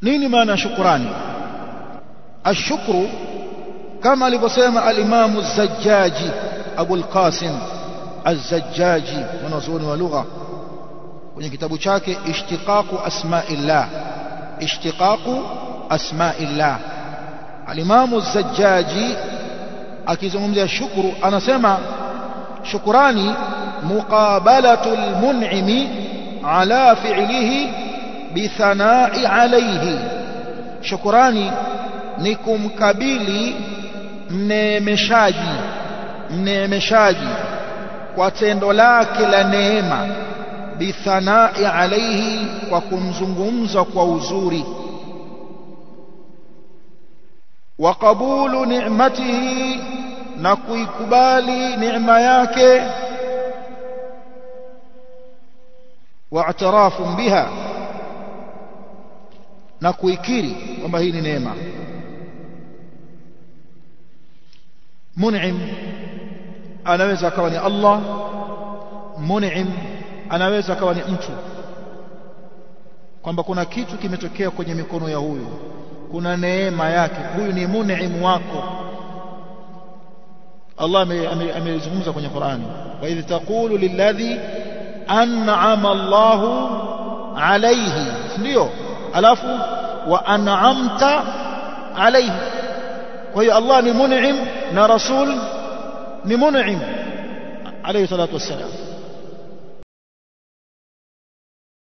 nini maana shukrani? Ashukru kama alivyosema al-Imam az-Zajjaji, Abu al-Qasim az-Zajjaji, mwanazuoni wa lugha, kwenye kitabu chake Ishtiqaqu Asma'illah, Ishtiqaqu Asma'illah. Al-Imam az-Zajjaji akizungumzia shukru anasema shukrani muqabalatul mun'imi ala fi'lihi bithana'i alayhi. Shukrani ni kumkabili mneemeshaji kwa tendo lake la neema, bithana'i alayhi, kwa kumzungumza kwa uzuri, wa qabulu ni'matihi, na kuikubali neema yake, wa i'tirafu biha, na kuikiri kwamba hii ni neema. Mun'im anaweza akawa ni Allah, mun'im anaweza akawa ni mtu, kwamba kuna kitu kimetokea kwenye mikono ya huyu, kuna neema yake, huyu ni mun'im wako. Allah amezungumza kwenye Qur'ani, wa idh taqulu lilladhi an'ama Allahu alayhi, ndio, alafu wa an'amta alayhi. Kwa hiyo Allah ni mun'im na rasul ni mun'im alayhi salatu wassalam.